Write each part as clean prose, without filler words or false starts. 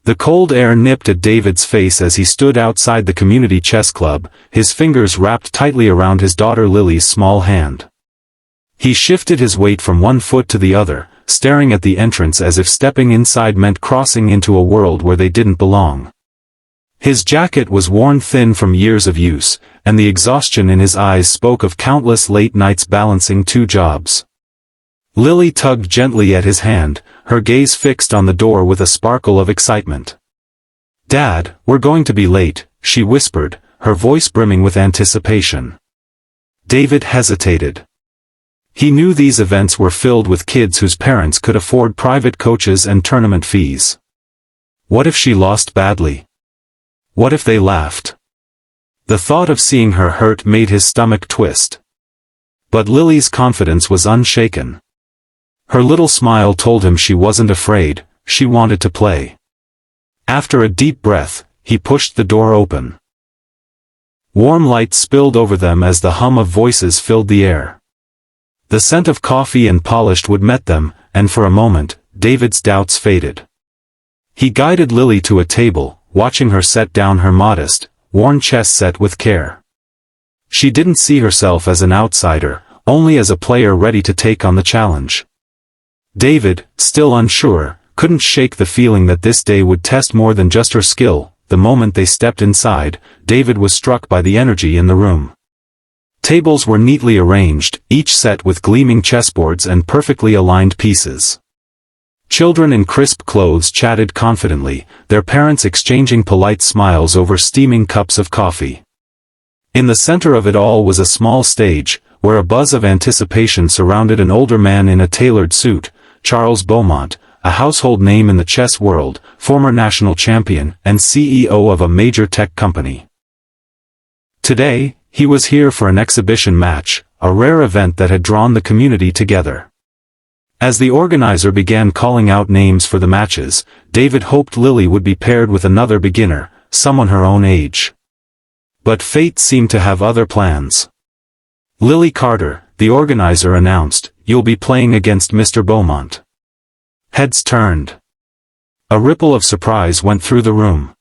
The cold air nipped at David's face as he stood outside the community chess club, his fingers wrapped tightly around his daughter Lily's small hand. He shifted his weight from one foot to the other, staring at the entrance as if stepping inside meant crossing into a world where they didn't belong. His jacket was worn thin from years of use, and the exhaustion in his eyes spoke of countless late nights balancing two jobs. Lily tugged gently at his hand, her gaze fixed on the door with a sparkle of excitement. "Dad, we're going to be late," she whispered, her voice brimming with anticipation. David hesitated. He knew these events were filled with kids whose parents could afford private coaches and tournament fees. What if she lost badly? What if they laughed? The thought of seeing her hurt made his stomach twist. But Lily's confidence was unshaken. Her little smile told him she wasn't afraid, she wanted to play. After a deep breath, he pushed the door open. Warm light spilled over them as the hum of voices filled the air. The scent of coffee and polished wood met them, and for a moment, David's doubts faded. He guided Lily to a table, watching her set down her modest, worn chess set with care. She didn't see herself as an outsider, only as a player ready to take on the challenge. David, still unsure, couldn't shake the feeling that this day would test more than just her skill. The moment they stepped inside, David was struck by the energy in the room. Tables were neatly arranged, each set with gleaming chessboards and perfectly aligned pieces. Children in crisp clothes chatted confidently, their parents exchanging polite smiles over steaming cups of coffee. In the center of it all was a small stage, where a buzz of anticipation surrounded an older man in a tailored suit, Charles Beaumont, a household name in the chess world, former national champion and CEO of a major tech company. Today, he was here for an exhibition match, a rare event that had drawn the community together. As the organizer began calling out names for the matches, David hoped Lily would be paired with another beginner, someone her own age. But fate seemed to have other plans. "Lily Carter," the organizer announced, "you'll be playing against Mr. Beaumont." Heads turned. A ripple of surprise went through the room.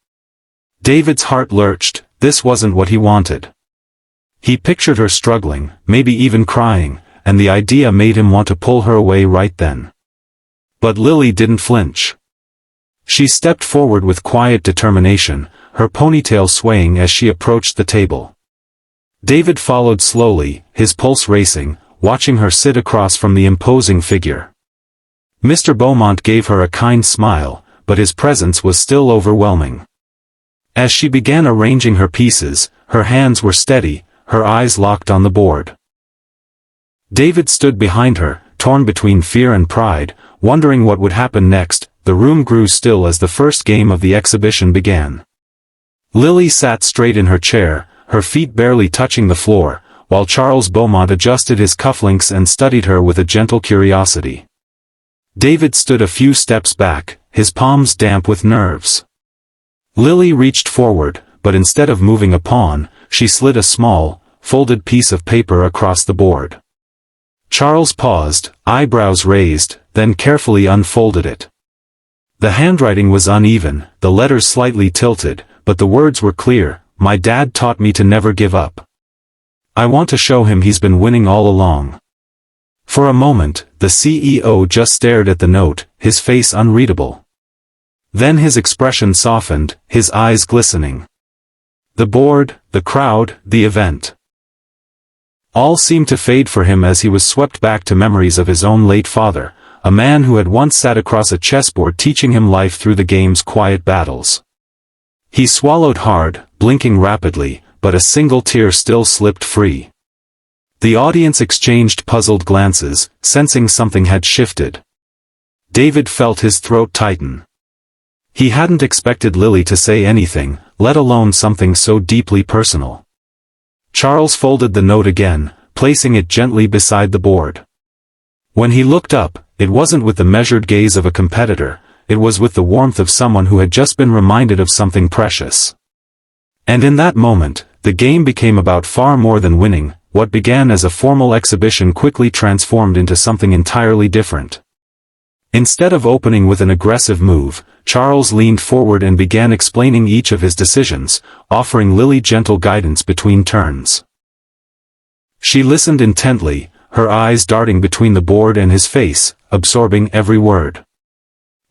David's heart lurched. This wasn't what he wanted. He pictured her struggling, maybe even crying, and the idea made him want to pull her away right then. But Lily didn't flinch. She stepped forward with quiet determination, her ponytail swaying as she approached the table. David followed slowly, his pulse racing, watching her sit across from the imposing figure. Mr. Beaumont gave her a kind smile, but his presence was still overwhelming. As she began arranging her pieces, her hands were steady, her eyes locked on the board. David stood behind her, torn between fear and pride, wondering what would happen next. The room grew still as the first game of the exhibition began. Lily sat straight in her chair, her feet barely touching the floor, while Charles Beaumont adjusted his cufflinks and studied her with a gentle curiosity. David stood a few steps back, his palms damp with nerves. Lily reached forward, but instead of moving a pawn, she slid a small, folded piece of paper across the board. Charles paused, eyebrows raised, then carefully unfolded it. The handwriting was uneven, the letters slightly tilted, but the words were clear. "My dad taught me to never give up. I want to show him he's been winning all along." For a moment, the CEO just stared at the note, his face unreadable. Then his expression softened, his eyes glistening. The board, the crowd, the event. All seemed to fade for him as he was swept back to memories of his own late father, a man who had once sat across a chessboard teaching him life through the game's quiet battles. He swallowed hard, blinking rapidly, but a single tear still slipped free. The audience exchanged puzzled glances, sensing something had shifted. David felt his throat tighten. He hadn't expected Lily to say anything, let alone something so deeply personal. Charles folded the note again, placing it gently beside the board. When he looked up, it wasn't with the measured gaze of a competitor, it was with the warmth of someone who had just been reminded of something precious. And in that moment, the game became about far more than winning. What began as a formal exhibition quickly transformed into something entirely different. Instead of opening with an aggressive move, Charles leaned forward and began explaining each of his decisions, offering Lily gentle guidance between turns. She listened intently, her eyes darting between the board and his face, absorbing every word.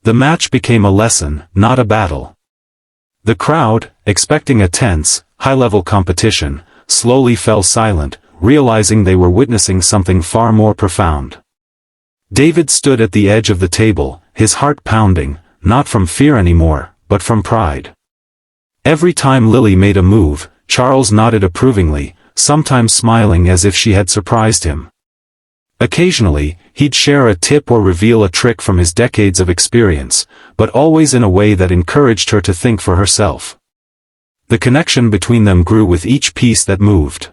The match became a lesson, not a battle. The crowd, expecting a tense, high-level competition, slowly fell silent, realizing they were witnessing something far more profound. David stood at the edge of the table, his heart pounding, not from fear anymore, but from pride. Every time Lily made a move, Charles nodded approvingly, sometimes smiling as if she had surprised him. Occasionally, he'd share a tip or reveal a trick from his decades of experience, but always in a way that encouraged her to think for herself. The connection between them grew with each piece that moved.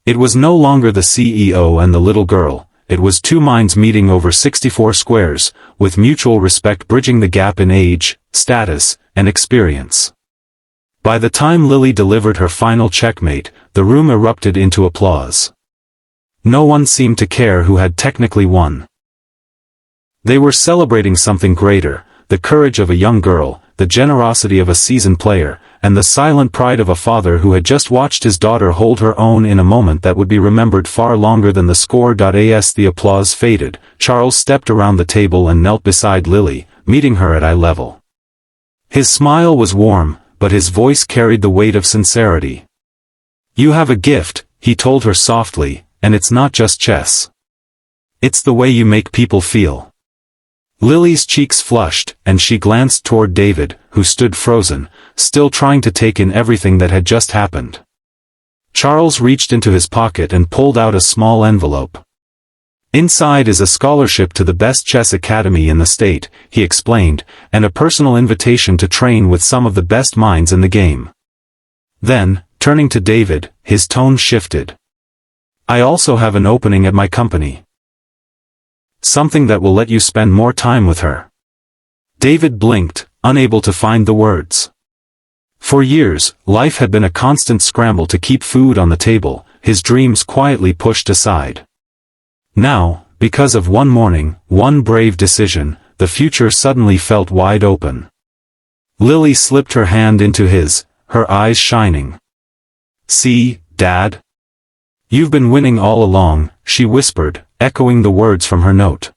It was no longer the CEO and the little girl, it was two minds meeting over 64 squares, with mutual respect bridging the gap in age, status, and experience. By the time Lily delivered her final checkmate, the room erupted into applause. No one seemed to care who had technically won. They were celebrating something greater, the courage of a young girl, the generosity of a seasoned player, and the silent pride of a father who had just watched his daughter hold her own in a moment that would be remembered far longer than the score. As the applause faded, Charles stepped around the table and knelt beside Lily, meeting her at eye level. His smile was warm, but his voice carried the weight of sincerity. "You have a gift," he told her softly, "and it's not just chess. It's the way you make people feel." Lily's cheeks flushed, and she glanced toward David, who stood frozen, still trying to take in everything that had just happened. Charles reached into his pocket and pulled out a small envelope. "Inside is a scholarship to the best chess academy in the state," he explained, "and a personal invitation to train with some of the best minds in the game." Then, turning to David, his tone shifted. "I also have an opening at my company. Something that will let you spend more time with her." David blinked, unable to find the words. For years, life had been a constant scramble to keep food on the table, his dreams quietly pushed aside. Now, because of one morning, one brave decision, the future suddenly felt wide open. Lily slipped her hand into his, her eyes shining. "See, Dad? You've been winning all along," she whispered, echoing the words from her note.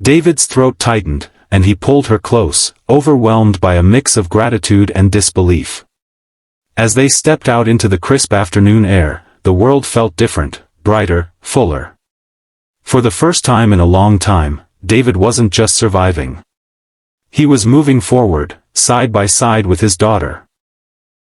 David's throat tightened, and he pulled her close, overwhelmed by a mix of gratitude and disbelief. As they stepped out into the crisp afternoon air, the world felt different, brighter, fuller. For the first time in a long time, David wasn't just surviving. He was moving forward, side by side with his daughter.